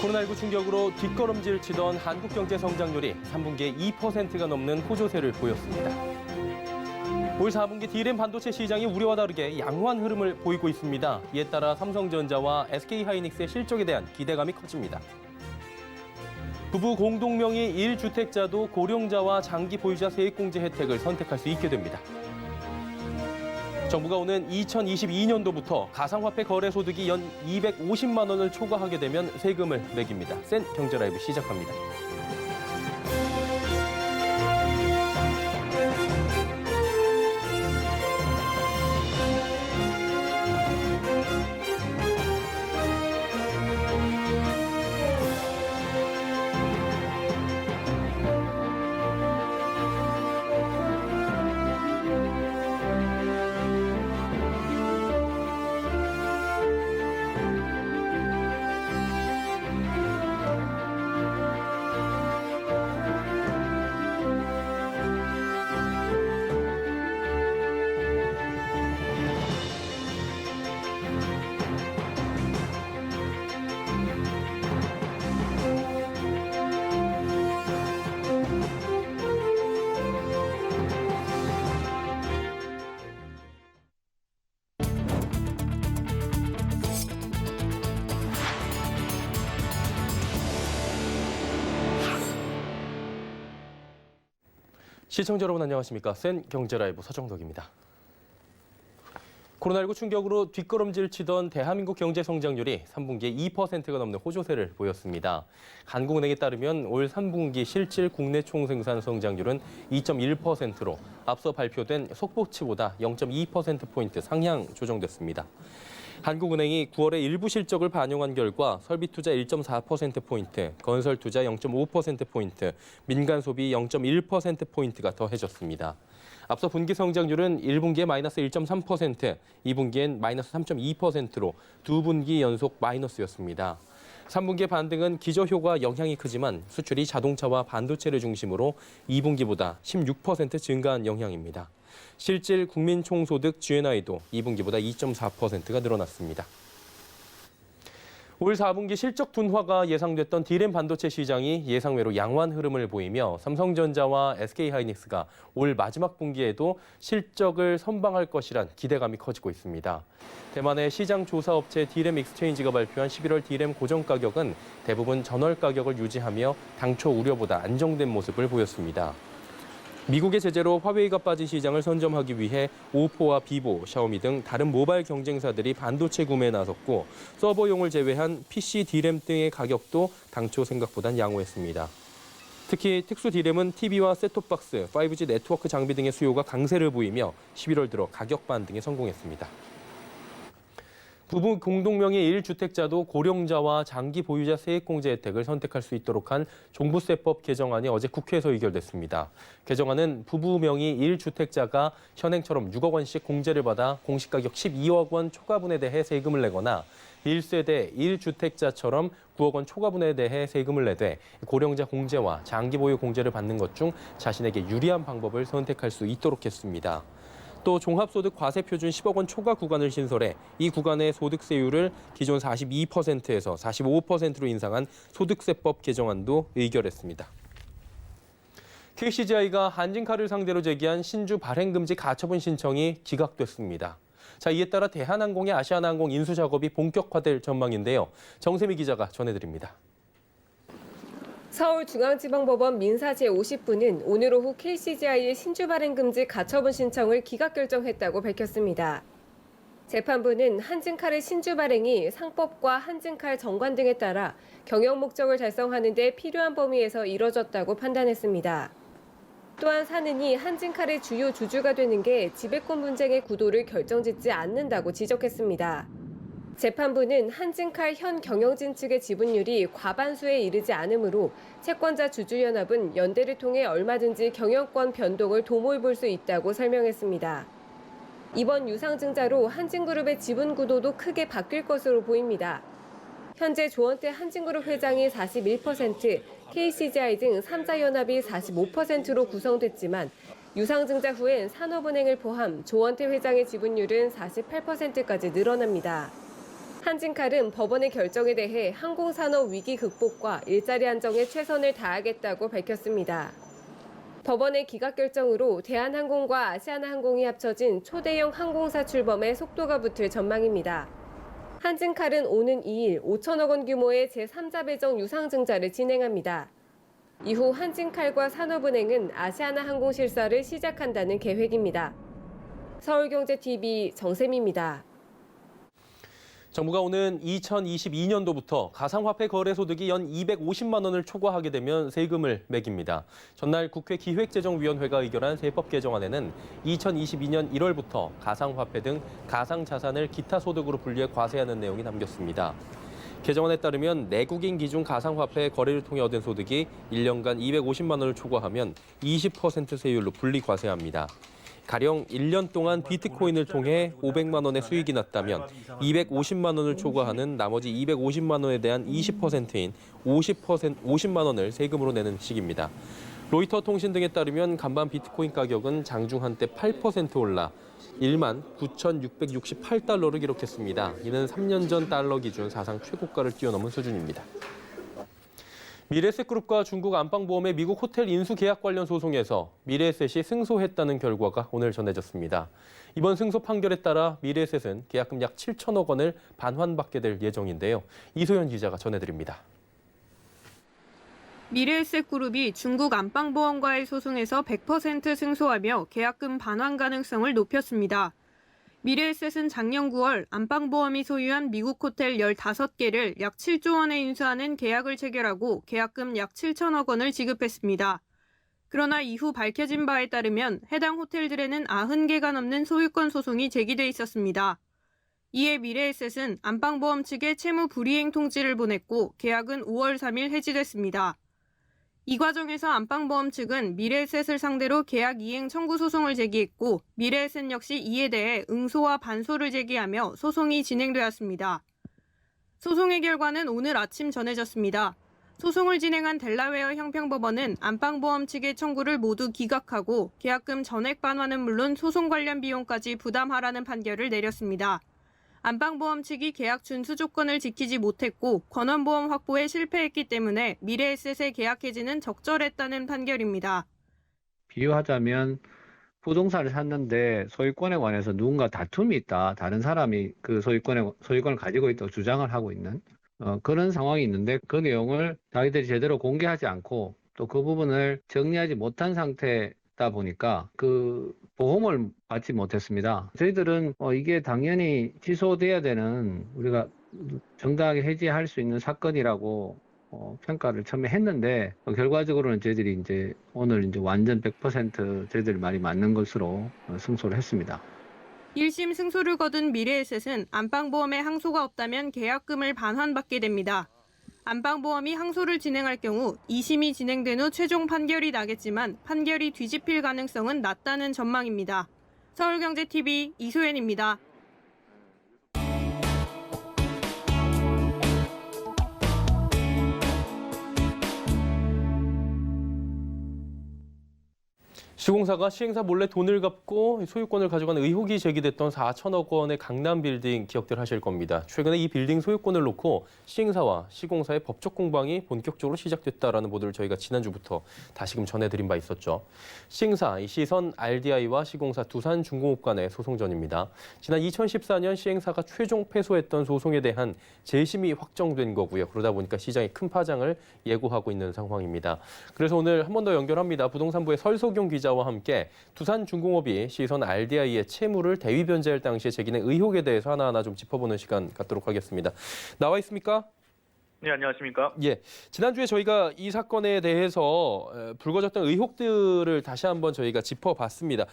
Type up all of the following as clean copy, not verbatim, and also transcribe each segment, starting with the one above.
코로나19 충격으로 뒷걸음질 치던 한국 경제 성장률이 3분기에 2%가 넘는 호조세를 보였습니다. 올 4분기 D램 반도체 시장이 우려와 다르게 양호한 흐름을 보이고 있습니다. 이에 따라 삼성전자와 SK하이닉스의 실적에 대한 기대감이 커집니다. 부부 공동명의 1주택자도 고령자와 장기 보유자 세액공제 혜택을 선택할 수 있게 됩니다. 정부가 오는 2022년도부터 가상화폐 거래 소득이 연 250만 원을 초과하게 되면 세금을 매깁니다. 센 경제라이브 시작합니다. 시청자 여러분 안녕하십니까? 센 경제라이브 서정덕입니다. 코로나19 충격으로 뒷걸음질 치던 대한민국 경제 성장률이 3분기에 2%가 넘는 호조세를 보였습니다. 한국은행에 따르면 올 3분기 실질 국내 총생산 성장률은 2.1%로 앞서 발표된 속보치보다 0.2%포인트 상향 조정됐습니다. 한국은행이 9월에 일부 실적을 반영한 결과 설비투자 1.4%포인트, 건설투자 0.5%포인트, 민간소비 0.1%포인트가 더해졌습니다. 앞서 분기 성장률은 1분기에 마이너스 1.3%, 2분기엔 마이너스 3.2%로 두 분기 연속 마이너스였습니다. 3분기의 반등은 기저효과 영향이 크지만 수출이 자동차와 반도체를 중심으로 2분기보다 16% 증가한 영향입니다. 실질 국민총소득 GNI도 2분기보다 2.4%가 늘어났습니다. 올 4분기 실적 둔화가 예상됐던 D램 반도체 시장이 예상외로 양호한 흐름을 보이며 삼성전자와 SK하이닉스가 올 마지막 분기에도 실적을 선방할 것이란 기대감이 커지고 있습니다. 대만의 시장 조사 업체 D램 익스체인지가 발표한 11월 D램 고정 가격은 대부분 전월 가격을 유지하며 당초 우려보다 안정된 모습을 보였습니다. 미국의 제재로 화웨이가 빠진 시장을 선점하기 위해 오포와 비보, 샤오미 등 다른 모바일 경쟁사들이 반도체 구매에 나섰고 서버용을 제외한 PC D램 등의 가격도 당초 생각보단 양호했습니다. 특히 특수 D램은 TV와 셋톱박스, 5G 네트워크 장비 등의 수요가 강세를 보이며 11월 들어 가격 반등에 성공했습니다. 부부 공동명의 1주택자도 고령자와 장기 보유자 세액공제 혜택을 선택할 수 있도록 한 종부세법 개정안이 어제 국회에서 의결됐습니다. 개정안은 부부 명의 1주택자가 현행처럼 6억 원씩 공제를 받아 공시가격 12억 원 초과분에 대해 세금을 내거나 1세대 1주택자처럼 9억 원 초과분에 대해 세금을 내되 고령자 공제와 장기 보유 공제를 받는 것 중 자신에게 유리한 방법을 선택할 수 있도록 했습니다. 또 종합소득 과세표준 10억 원 초과 구간을 신설해 이 구간의 소득세율을 기존 42%에서 45%로 인상한 소득세법 개정안도 의결했습니다. KCGI가 한진카를 상대로 제기한 신주 발행금지 가처분 신청이 기각됐습니다. 이에 따라 대한항공의 아시아나항공 인수 작업이 본격화될 전망인데요. 정세미 기자가 전해드립니다. 서울중앙지방법원 민사 제50부는 오늘 오후 KCGI의 신주 발행 금지 가처분 신청을 기각 결정했다고 밝혔습니다. 재판부는 한진칼의 신주 발행이 상법과 한진칼 정관 등에 따라 경영 목적을 달성하는 데 필요한 범위에서 이뤄졌다고 판단했습니다. 또한 사는이 한진칼의 주요 주주가 되는 게 지배권 분쟁의 구도를 결정짓지 않는다고 지적했습니다. 재판부는 한진칼 현 경영진 측의 지분율이 과반수에 이르지 않으므로 채권자 주주연합은 연대를 통해 얼마든지 경영권 변동을 도모해 볼 수 있다고 설명했습니다. 이번 유상증자로 한진그룹의 지분 구도도 크게 바뀔 것으로 보입니다. 현재 조원태 한진그룹 회장이 41%, KCGI 등 3자연합이 45%로 구성됐지만 유상증자 후엔 산업은행을 포함 조원태 회장의 지분율은 48%까지 늘어납니다. 한진칼은 법원의 결정에 대해 항공산업 위기 극복과 일자리 안정에 최선을 다하겠다고 밝혔습니다. 법원의 기각 결정으로 대한항공과 아시아나항공이 합쳐진 초대형 항공사 출범에 속도가 붙을 전망입니다. 한진칼은 오는 2일 5천억 원 규모의 제3자 배정 유상증자를 진행합니다. 이후 한진칼과 산업은행은 아시아나항공 실사를 시작한다는 계획입니다. 서울경제TV 정샘입니다. 정부가 오는 2022년도부터 가상화폐 거래 소득이 연 250만 원을 초과하게 되면 세금을 매깁니다. 전날 국회 기획재정위원회가 의결한 세법 개정안에는 2022년 1월부터 가상화폐 등 가상자산을 기타 소득으로 분리해 과세하는 내용이 담겼습니다. 개정안에 따르면 내국인 기준 가상화폐 거래를 통해 얻은 소득이 1년간 250만 원을 초과하면 20% 세율로 분리 과세합니다. 가령 1년 동안 비트코인을 통해 500만 원의 수익이 났다면 250만 원을 초과하는 나머지 250만 원에 대한 20%인 50만 원을 세금으로 내는 식입니다. 로이터 통신 등에 따르면 간밤 비트코인 가격은 장중 한때 8% 올라 1만 9,668달러를 기록했습니다. 이는 3년 전 달러 기준 사상 최고가를 뛰어넘은 수준입니다. 미래에셋그룹과 중국 안방보험의 미국 호텔 인수 계약 관련 소송에서 미래에셋이 승소했다는 결과가 오늘 전해졌습니다. 이번 승소 판결에 따라 미래에셋은 계약금 약 7천억 원을 반환받게 될 예정인데요. 이소연 기자가 전해드립니다. 미래에셋그룹이 중국 안방보험과의 소송에서 100% 승소하며 계약금 반환 가능성을 높였습니다. 미래에셋은 작년 9월 안방보험이 소유한 미국 호텔 15개를 약 7조 원에 인수하는 계약을 체결하고 계약금 약 7천억 원을 지급했습니다. 그러나 이후 밝혀진 바에 따르면 해당 호텔들에는 90개가 넘는 소유권 소송이 제기돼 있었습니다. 이에 미래에셋은 안방보험 측에 채무 불이행 통지를 보냈고 계약은 5월 3일 해지됐습니다. 이 과정에서 안방보험 측은 미래에셋을 상대로 계약 이행 청구 소송을 제기했고 미래에셋 역시 이에 대해 응소와 반소를 제기하며 소송이 진행되었습니다. 소송의 결과는 오늘 아침 전해졌습니다. 소송을 진행한 델라웨어 형평법원은 안방보험 측의 청구를 모두 기각하고 계약금 전액 반환은 물론 소송 관련 비용까지 부담하라는 판결을 내렸습니다. 안방보험 측이 계약 준수 조건을 지키지 못했고 권원보험 확보에 실패했기 때문에 미래에셋의 계약 해지는 적절했다는 판결입니다. 비유하자면 부동산을 샀는데 소유권에 관해서 누군가 다툼이 있다. 다른 사람이 그 소유권을 가지고 있다고 주장을 하고 있는 그런 상황이 있는데 그 내용을 자기들이 제대로 공개하지 않고 또 그 부분을 정리하지 못한 상태다 보니까 그 보험을 받지 못했습니다. 저희들은 이게 당연히 취소돼야 되는 우리가 정당하게 해지할 수 있는 사건이라고 평가를 처음에 했는데 결과적으로는 저희들이 이제 오늘 이제 완전 100% 저희들 말이 맞는 것으로 승소를 했습니다. 1심 승소를 거둔 미래에셋은 안방보험에 항소가 없다면 계약금을 반환받게 됩니다. 안방보험이 항소를 진행할 경우 2심이 진행된 후 최종 판결이 나겠지만 판결이 뒤집힐 가능성은 낮다는 전망입니다. 서울경제TV 이소연입니다. 시공사가 시행사 몰래 돈을 갚고 소유권을 가져간 의혹이 제기됐던 4천억 원의 강남 빌딩 기억들 하실 겁니다. 최근에 이 빌딩 소유권을 놓고 시행사와 시공사의 법적 공방이 본격적으로 시작됐다라는 보도를 저희가 지난주부터 다시금 전해드린 바 있었죠. 시행사 시선 RDI와 시공사 두산중공업 간의 소송전입니다. 지난 2014년 시행사가 최종 패소했던 소송에 대한 재심이 확정된 거고요. 그러다 보니까 시장에 큰 파장을 예고하고 있는 상황입니다. 그래서 오늘 한 번 더 연결합니다. 부동산부의 설석용 기자와 함께 두산중공업이 시선 RDI의 채무를 대위 변제할 당시에 제기된 의혹에 대해서 하나하나 좀 짚어보는 시간 갖도록 하겠습니다. 나와 있습니까? 네, 안녕하십니까? 예, 지난주에 저희가 이 사건에 대해서 불거졌던 의혹들을 다시 한번 저희가 짚어봤습니다.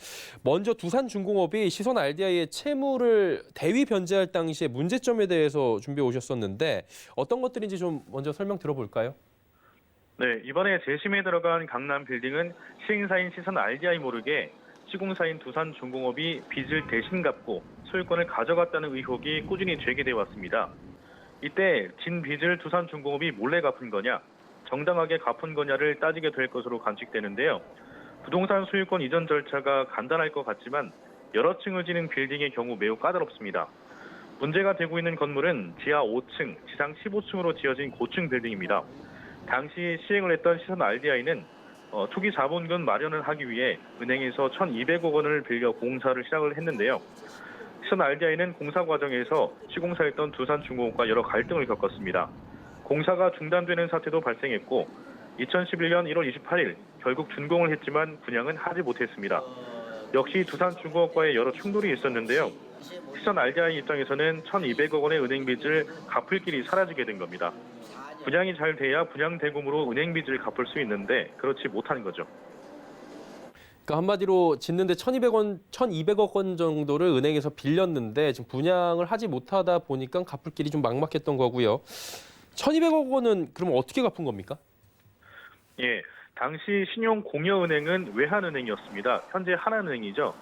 먼저 두산중공업이 시선 RDI의 채무를 대위 변제할 당시의 문제점에 대해서 준비해 오셨었는데 어떤 것들인지 좀 먼저 설명 들어볼까요? 네, 이번에 재심에 들어간 강남 빌딩은 시행사인 시선 RDI 모르게 시공사인 두산중공업이 빚을 대신 갚고 소유권을 가져갔다는 의혹이 꾸준히 제기돼 왔습니다. 이때 진 빚을 두산중공업이 몰래 갚은 거냐, 정당하게 갚은 거냐를 따지게 될 것으로 관측되는데요. 부동산 소유권 이전 절차가 간단할 것 같지만 여러 층을 지는 빌딩의 경우 매우 까다롭습니다. 문제가 되고 있는 건물은 지하 5층, 지상 15층으로 지어진 고층 빌딩입니다. 당시 시행을 했던 시선 RDI는 초기 자본금 마련을 하기 위해 은행에서 1,200억 원을 빌려 공사를 시작을 했는데요. 시선 RDI는 공사 과정에서 시공사였던 두산중공업과 여러 갈등을 겪었습니다. 공사가 중단되는 사태도 발생했고 2011년 1월 28일 결국 준공을 했지만 분양은 하지 못했습니다. 역시 두산중공업과의 여러 충돌이 있었는데요. 시선 RDI 입장에서는 1,200억 원의 은행 빚을 갚을 길이 사라지게 된 겁니다. 분양이 잘 돼야 분양 대금으로 은행 빚을 갚을 수 있는데 그렇지 못한 거죠. 그러니까 한마디로 짓는데 1,200억 원 정도를 은행에서 빌렸는데 지금 분양을 하지 못하다 보니까 갚을 길이 좀 막막했던 거고요. 1,200억 원은 그럼 어떻게 갚은 겁니까? 예, 당시 신용공여은행은 외환은행이었습니다. 현재 하나은행이죠.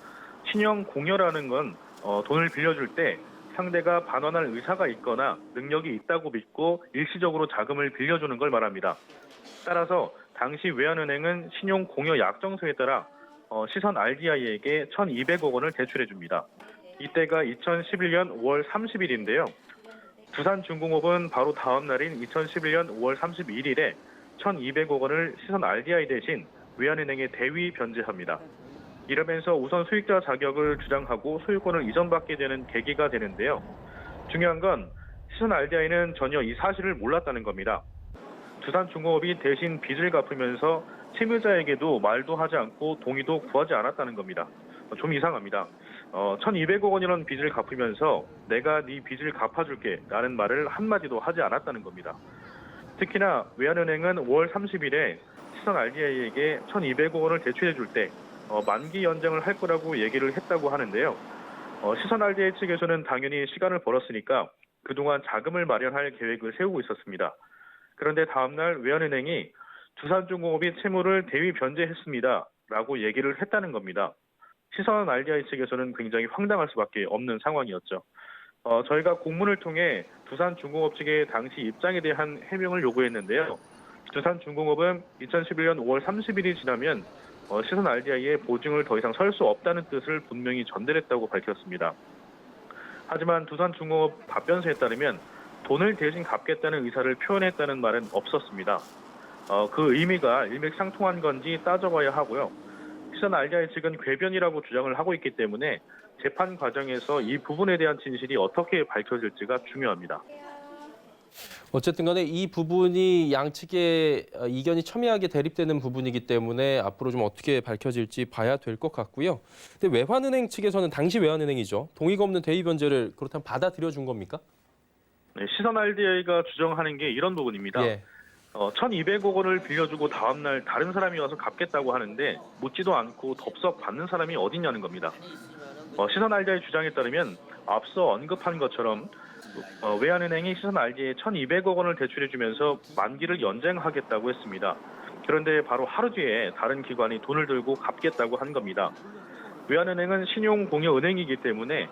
신용공여라는 건 돈을 빌려줄 때 상대가 반환할 의사가 있거나 능력이 있다고 믿고 일시적으로 자금을 빌려주는 걸 말합니다. 따라서 당시 외환은행은 신용공여 약정서에 따라 시선 RDI에게 1,200억 원을 대출해 줍니다. 이때가 2011년 5월 30일인데요. 두산중공업은 바로 다음 날인 2011년 5월 31일에 1,200억 원을 시선 RDI 대신 외환은행에 대위 변제합니다. 이러면서 우선 수익자 자격을 주장하고 소유권을 이전받게 되는 계기가 되는데요. 중요한 건 시선 RDI는 전혀 이 사실을 몰랐다는 겁니다. 두산중공업이 대신 빚을 갚으면서 채무자에게도 말도 하지 않고 동의도 구하지 않았다는 겁니다. 좀 이상합니다. 1,200억 원이라는 빚을 갚으면서 내가 네 빚을 갚아줄게 라는 말을 한마디도 하지 않았다는 겁니다. 특히나 외환은행은 5월 30일에 시선 RDI에게 1,200억 원을 대출해 줄 때 만기 연장을 할 거라고 얘기를 했다고 하는데요. 시선 RDI 측에서는 당연히 시간을 벌었으니까 그동안 자금을 마련할 계획을 세우고 있었습니다. 그런데 다음 날 외환은행이 두산중공업이 채무를 대위 변제했습니다 라고 얘기를 했다는 겁니다. 시선 RDI 측에서는 굉장히 황당할 수밖에 없는 상황이었죠. 저희가 공문을 통해 두산중공업 측의 당시 입장에 대한 해명을 요구했는데요. 두산중공업은 2011년 5월 30일이 지나면 시선 RDI의 보증을 더 이상 설 수 없다는 뜻을 분명히 전달했다고 밝혔습니다. 하지만 두산중공업 답변서에 따르면 돈을 대신 갚겠다는 의사를 표현했다는 말은 없었습니다. 그 의미가 일맥상통한 건지 따져봐야 하고요. 시선 RDI 측은 궤변이라고 주장을 하고 있기 때문에 재판 과정에서 이 부분에 대한 진실이 어떻게 밝혀질지가 중요합니다. 어쨌든 간에 이 부분이 양측의 이견이 첨예하게 대립되는 부분이기 때문에 앞으로 좀 어떻게 밝혀질지 봐야 될 것 같고요. 근데 외환은행 측에서는 당시 외환은행이죠. 동의가 없는 대위 변제를 그렇다면 받아들여 준 겁니까? 네, 시선 RDI가 주장하는 게 이런 부분입니다. 예. 1,200억 원을 빌려주고 다음 날 다른 사람이 와서 갚겠다고 하는데 묻지도 않고 덥석 받는 사람이 어딨냐는 겁니다. 시선 RDI 주장에 따르면 앞서 언급한 것처럼 외환은행이 시선 RDI에 1,200억 원을 대출해주면서 만기를 연장하겠다고 했습니다. 그런데 바로 하루 뒤에 다른 기관이 돈을 들고 갚겠다고 한 겁니다. 외환은행은 신용공여은행이기 때문에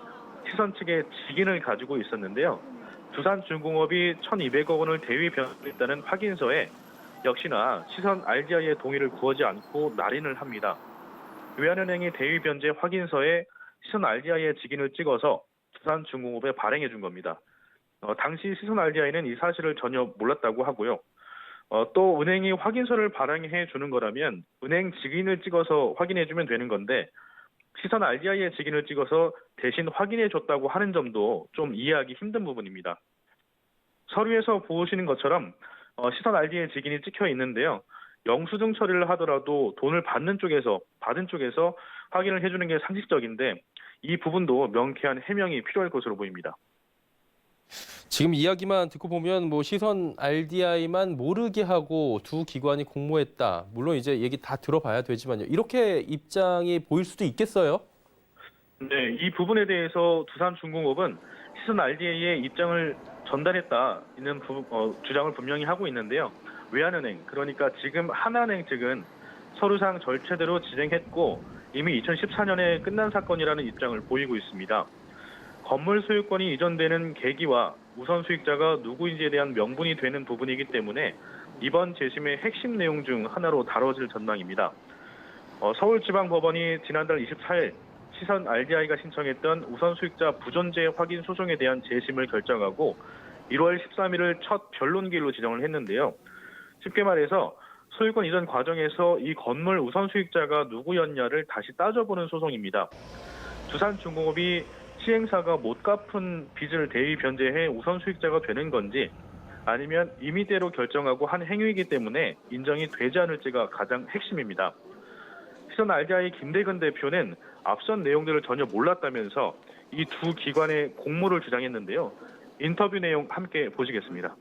시선 측의 직인을 가지고 있었는데요. 두산중공업이 1,200억 원을 대위 변제했다는 확인서에 역시나 시선 RDI의 동의를 구하지 않고 날인을 합니다. 외환은행이 대위 변제 확인서에 시선 RDI의 직인을 찍어서 두산중공업에 발행해 준 겁니다. 당시 시선 RDI는 이 사실을 전혀 몰랐다고 하고요. 또 은행이 확인서를 발행해 주는 거라면 은행 직인을 찍어서 확인해 주면 되는 건데 시선 RDI의 직인을 찍어서 대신 확인해 줬다고 하는 점도 좀 이해하기 힘든 부분입니다. 서류에서 보시는 것처럼 시선 RDI의 직인이 찍혀 있는데요. 영수증 처리를 하더라도 돈을 받은 쪽에서 확인을 해주는 게 상식적인데 이 부분도 명쾌한 해명이 필요할 것으로 보입니다. 지금 이야기만 듣고 보면 시선 RDI만 모르게 하고 두 기관이 공모했다. 물론 이제 얘기 다 들어봐야 되지만요. 이렇게 입장이 보일 수도 있겠어요? 네, 이 부분에 대해서 두산중공업은 시선 RDI의 입장을 전달했다는 주장을 분명히 하고 있는데요. 외환은행, 그러니까 지금 하나은행 측은 서류상 절차대로 진행했고 이미 2014년에 끝난 사건이라는 입장을 보이고 있습니다. 건물 소유권이 이전되는 계기와 우선 수익자가 누구인지에 대한 명분이 되는 부분이기 때문에 이번 재심의 핵심 내용 중 하나로 다뤄질 전망입니다. 서울지방법원이 지난달 24일 시선 RDI가 신청했던 우선 수익자 부존재 확인 소송에 대한 재심을 결정하고 1월 13일을 첫 변론기일로 지정을 했는데요. 쉽게 말해서 소유권 이전 과정에서 이 건물 우선 수익자가 누구였냐를 다시 따져보는 소송입니다. 두산중공업이 시행사가 못 갚은 빚을 대위 변제해 우선 수익자가 되는 건지 아니면 임의대로 결정하고 한 행위이기 때문에 인정이 되지 않을지가 가장 핵심입니다. 시선 RDI 김대근 대표는 앞선 내용들을 전혀 몰랐다면서 이 두 기관의 공모를 주장했는데요. 인터뷰 내용 함께 보시겠습니다.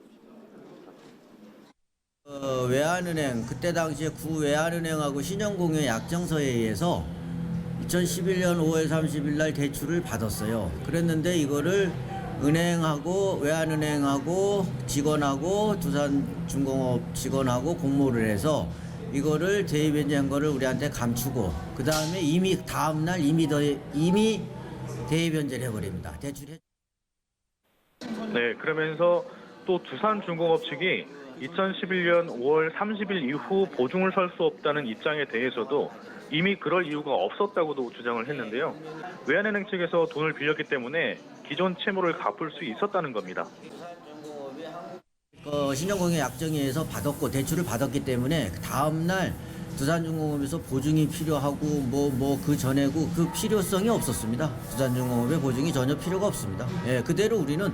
외환은행 그때 당시에 구외환은행하고 신용공여 약정서에 의해서 2011년 5월 30일 날 대출을 받았어요. 그랬는데 이거를 은행하고 외환은행하고 직원하고 두산중공업 직원하고 공모를 해서 이거를 대위변제한 거를 우리한테 감추고 그 다음에 다음 날 이미 대위변제를 해버립니다. 대출해. 네, 그러면서 또 두산중공업 측이 2011년 5월 30일 이후 보증을 설 수 없다는 입장에 대해서도 이미 그럴 이유가 없었다고도 주장을 했는데요. 외환은행 측에서 돈을 빌렸기 때문에 기존 채무를 갚을 수 있었다는 겁니다. 신용공여 약정에 의해서 받았고 대출을 받았기 때문에 다음 날 두산중공업에서 보증이 필요하고 그 전에고 그 필요성이 없었습니다. 두산중공업의 보증이 전혀 필요가 없습니다. 예, 그대로 우리는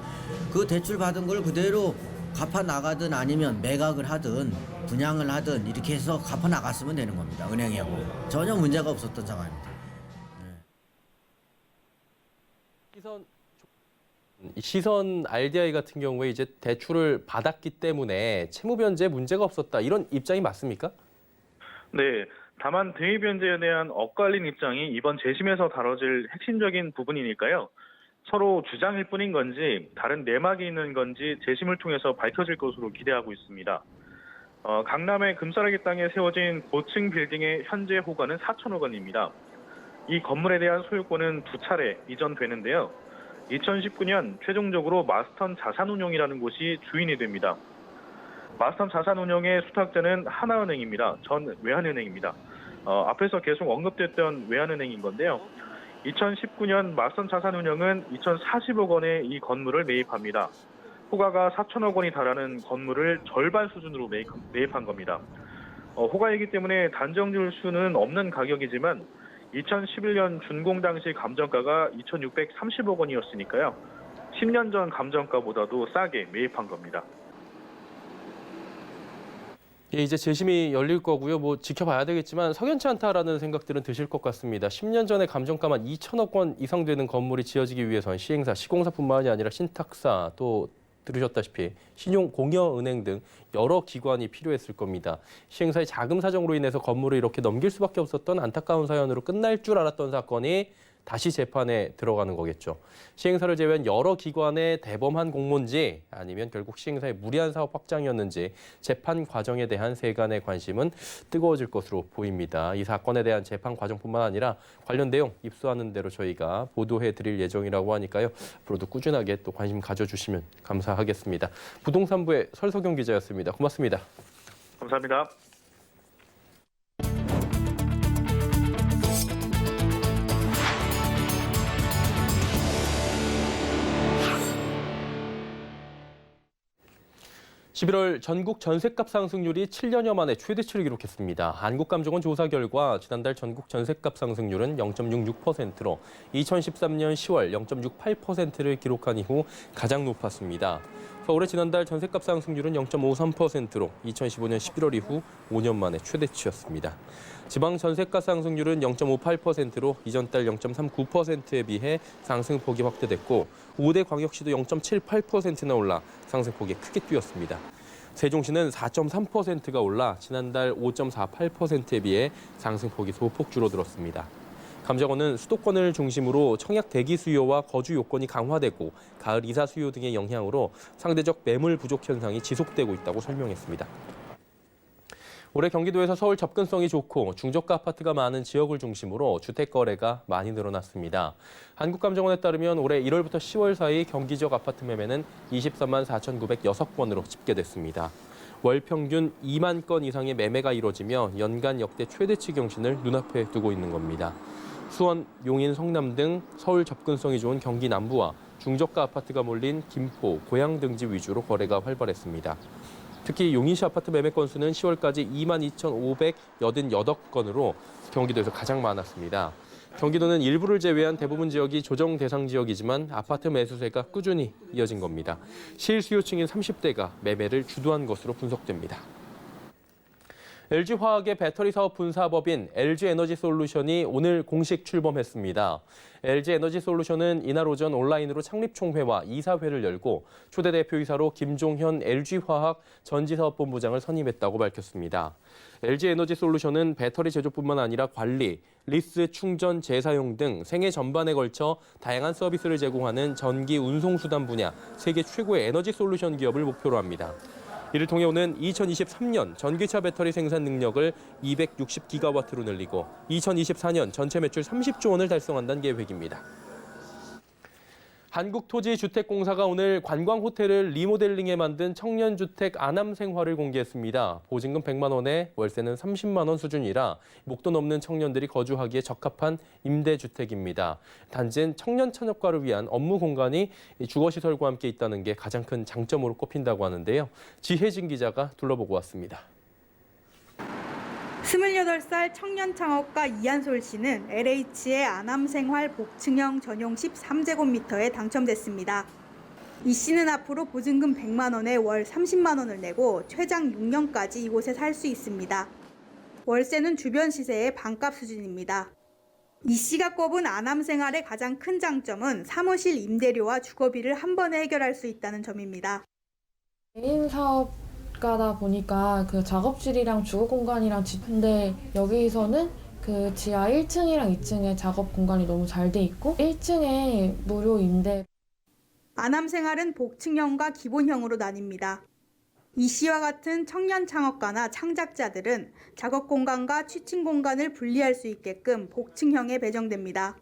그 대출 받은 걸 그대로 갚아 나가든 아니면 매각을 하든 분양을 하든 이렇게 해서 갚아 나갔으면 되는 겁니다. 은행하고 전혀 문제가 없었던 상황입니다. 시선 RDI 같은 경우에 이제 대출을 받았기 때문에 채무 변제에 문제가 없었다 이런 입장이 맞습니까? 네, 다만 대위 변제에 대한 엇갈린 입장이 이번 재심에서 다뤄질 핵심적인 부분이니까요. 서로 주장일 뿐인 건지 다른 내막이 있는 건지 재심을 통해서 밝혀질 것으로 기대하고 있습니다. 강남의 금싸라기 땅에 세워진 고층 빌딩의 현재 호가는 4천억 원입니다. 이 건물에 대한 소유권은 2차례 이전되는데요. 2019년 최종적으로 마스턴 자산운용이라는 곳이 주인이 됩니다. 마스턴 자산운용의 수탁자는 하나은행입니다. 전 외환은행입니다. 앞에서 계속 언급됐던 외환은행인 건데요. 2019년 마스턴 자산운용은 2,040억 원의 이 건물을 매입합니다. 호가가 4천억 원이 달하는 건물을 절반 수준으로 매입한 겁니다. 호가이기 때문에 단정 지을 수는 없는 가격이지만 2011년 준공 당시 감정가가 2,630억 원이었으니까요. 10년 전 감정가보다도 싸게 매입한 겁니다. 예, 이제 재심이 열릴 거고요. 뭐 지켜봐야 되겠지만 석연치 않다라는 생각들은 드실 것 같습니다. 10년 전에 감정가만 2천억 원 이상 되는 건물이 지어지기 위해선 시행사, 시공사뿐만이 아니라 신탁사, 또 들으셨다시피 신용공여은행 등 여러 기관이 필요했을 겁니다. 시행사의 자금 사정으로 인해서 건물을 이렇게 넘길 수밖에 없었던 안타까운 사연으로 끝날 줄 알았던 사건이 다시 재판에 들어가는 거겠죠. 시행사를 제외한 여러 기관의 대범한 공모인지 아니면 결국 시행사의 무리한 사업 확장이었는지 재판 과정에 대한 세간의 관심은 뜨거워질 것으로 보입니다. 이 사건에 대한 재판 과정뿐만 아니라 관련 내용 입수하는 대로 저희가 보도해드릴 예정이라고 하니까요. 앞으로도 꾸준하게 또 관심 가져주시면 감사하겠습니다. 부동산부의 설석용 기자였습니다. 고맙습니다. 감사합니다. (11월) 전국 전셋값 상승률이 7년여 만에 최대치를 기록했습니다. 한국감정원 조사 결과 지난달 전국 전셋값 상승률은 0.66%로 2013년 10월 0.68%를 기록한 이후 가장 높았습니다. 서울의 지난달 전셋값 상승률은 0.53%로 2015년 11월 이후 5년 만에 최대치였습니다. 지방 전셋값 상승률은 0.58%로 이전 달 0.39%에 비해 상승폭이 확대됐고 5대 광역시도 0.78%나 올라 상승폭이 크게 뛰었습니다. 세종시는 4.3%가 올라 지난달 5.48%에 비해 상승폭이 소폭 줄어들었습니다. 감정원은 수도권을 중심으로 청약 대기 수요와 거주 요건이 강화되고 가을 이사 수요 등의 영향으로 상대적 매물 부족 현상이 지속되고 있다고 설명했습니다. 올해 경기도에서 서울 접근성이 좋고 중저가 아파트가 많은 지역을 중심으로 주택 거래가 많이 늘어났습니다. 한국감정원에 따르면 올해 1월부터 10월 사이 경기 지역 아파트 매매는 23만 4,906건으로 집계됐습니다. 월 평균 2만 건 이상의 매매가 이뤄지며 연간 역대 최대치 경신을 눈앞에 두고 있는 겁니다. 수원, 용인, 성남 등 서울 접근성이 좋은 경기 남부와 중저가 아파트가 몰린 김포, 고양 등지 위주로 거래가 활발했습니다. 특히 용인시 아파트 매매 건수는 10월까지 22,588건으로 경기도에서 가장 많았습니다. 경기도는 일부를 제외한 대부분 지역이 조정 대상 지역이지만 아파트 매수세가 꾸준히 이어진 겁니다. 실수요층인 30대가 매매를 주도한 것으로 분석됩니다. LG화학의 배터리 사업 분사법인 LG에너지솔루션이 오늘 공식 출범했습니다. LG에너지솔루션은 이날 오전 온라인으로 창립총회와 이사회를 열고 초대 대표이사로 김종현 LG화학 전지사업본부장을 선임했다고 밝혔습니다. LG에너지솔루션은 배터리 제조뿐만 아니라 관리, 리스, 충전, 재사용 등 생애 전반에 걸쳐 다양한 서비스를 제공하는 전기 운송수단 분야 세계 최고의 에너지 솔루션 기업을 목표로 합니다. 이를 통해 오는 2023년 전기차 배터리 생산 능력을 260기가와트로 늘리고 2024년 전체 매출 30조 원을 달성한다는 계획입니다. 한국토지주택공사가 오늘 관광호텔을 리모델링해 만든 청년주택 아남생활을 공개했습니다. 보증금 100만 원에 월세는 30만 원 수준이라 목돈 없는 청년들이 거주하기에 적합한 임대주택입니다. 단지엔 청년 창업가를 위한 업무 공간이 주거시설과 함께 있다는 게 가장 큰 장점으로 꼽힌다고 하는데요. 지혜진 기자가 둘러보고 왔습니다. 28살 청년 창업가 이한솔 씨는 LH의 아남생활 복층형 전용 13제곱미터에 당첨됐습니다. 이 씨는 앞으로 보증금 100만 원에 월 30만 원을 내고 최장 6년까지 이곳에 살 수 있습니다. 월세는 주변 시세의 반값 수준입니다. 이 씨가 꼽은 아남생활의 가장 큰 장점은 사무실 임대료와 주거비를 한 번에 해결할 수 있다는 점입니다. 개인 사업가다 보니까 그 작업실이랑 주거 공간이랑 근데 여기서는 그 지하 1층이랑 2층에 작업 공간이 너무 잘 돼 있고 1층에 무료 임대. 아남생활은 복층형과 기본형으로 나뉩니다. 이 씨와 같은 청년 창업가나 창작자들은 작업 공간과 취침 공간을 분리할 수 있게끔 복층형에 배정됩니다.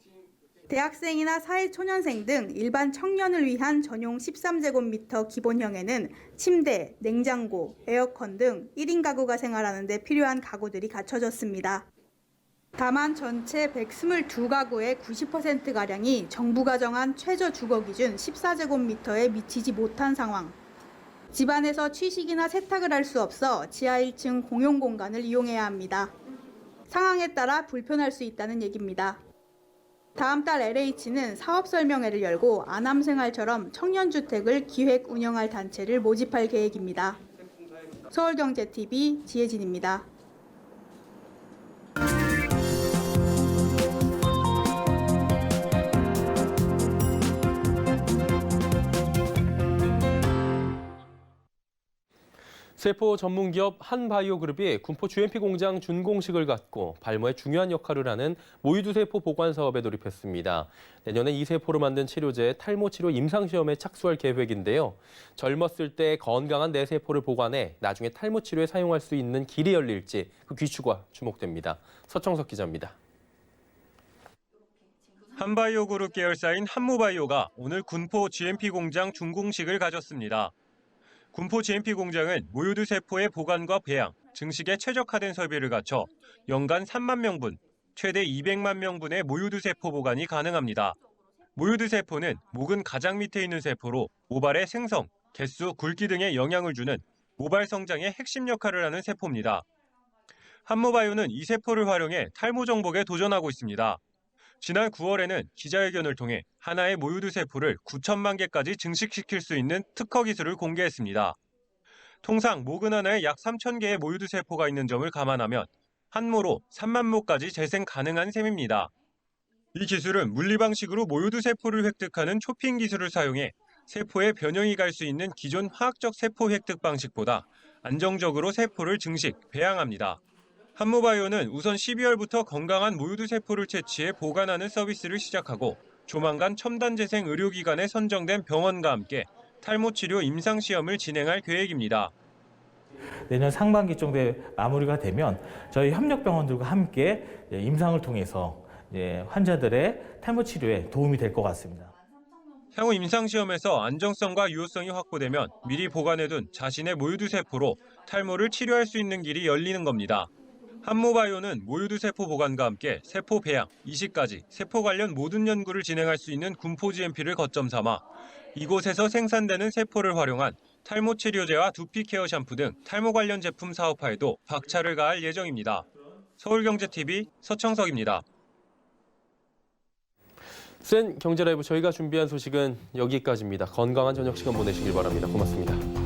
대학생이나 사회초년생 등 일반 청년을 위한 전용 13제곱미터 기본형에는 침대, 냉장고, 에어컨 등 1인 가구가 생활하는 데 필요한 가구들이 갖춰졌습니다. 다만 전체 122가구의 90%가량이 정부가 정한 최저 주거 기준 14제곱미터에 미치지 못한 상황. 집안에서 취식이나 세탁을 할 수 없어 지하 1층 공용 공간을 이용해야 합니다. 상황에 따라 불편할 수 있다는 얘기입니다. 다음 달 LH는 사업 설명회를 열고 아남생활처럼 청년주택을 기획 운영할 단체를 모집할 계획입니다. 서울경제TV 지혜진입니다. 세포 전문기업 한바이오그룹이 군포 GMP 공장 준공식을 갖고 발모에 중요한 역할을 하는 모유두세포 보관 사업에 돌입했습니다. 내년에 이 세포로 만든 치료제 탈모치료 임상시험에 착수할 계획인데요. 젊었을 때 건강한 내 세포를 보관해 나중에 탈모치료에 사용할 수 있는 길이 열릴지 그 귀추가 주목됩니다. 서청석 기자입니다. 한바이오그룹 계열사인 한모바이오가 오늘 군포 GMP 공장 준공식을 가졌습니다. 군포 GMP 공장은 모유두 세포의 보관과 배양, 증식에 최적화된 설비를 갖춰 연간 3만 명분, 최대 200만 명분의 모유두 세포 보관이 가능합니다. 모유두 세포는 목은 가장 밑에 있는 세포로 모발의 생성, 개수, 굵기 등에 영향을 주는 모발 성장의 핵심 역할을 하는 세포입니다. 한모바이오는 이 세포를 활용해 탈모 정복에 도전하고 있습니다. 지난 9월에는 기자회견을 통해 하나의 모유두 세포를 9천만 개까지 증식시킬 수 있는 특허 기술을 공개했습니다. 통상 목은 하나에 약 3천 개의 모유두 세포가 있는 점을 감안하면 한 모로 3만 모까지 재생 가능한 셈입니다. 이 기술은 물리 방식으로 모유두 세포를 획득하는 초핑 기술을 사용해 세포에 변형이 갈 수 있는 기존 화학적 세포 획득 방식보다 안정적으로 세포를 증식, 배양합니다. 한모바이오는 우선 12월부터 건강한 모유두 세포를 채취해 보관하는 서비스를 시작하고 조만간 첨단 재생 의료기관에 선정된 병원과 함께 탈모 치료 임상시험을 진행할 계획입니다. 내년 상반기 정도에 마무리가 되면 저희 협력병원들과 함께 임상을 통해서 환자들의 탈모 치료에 도움이 될 것 같습니다. 향후 임상시험에서 안정성과 유효성이 확보되면 미리 보관해둔 자신의 모유두 세포로 탈모를 치료할 수 있는 길이 열리는 겁니다. 한모바이오는 모유두 세포 보관과 함께 세포 배양, 이식까지 세포 관련 모든 연구를 진행할 수 있는 군포 GMP를 거점 삼아 이곳에서 생산되는 세포를 활용한 탈모 치료제와 두피 케어 샴푸 등 탈모 관련 제품 사업화에도 박차를 가할 예정입니다. 서울경제TV 서청석입니다. 센 경제라이브 저희가 준비한 소식은 여기까지입니다. 건강한 저녁 시간 보내시길 바랍니다. 고맙습니다.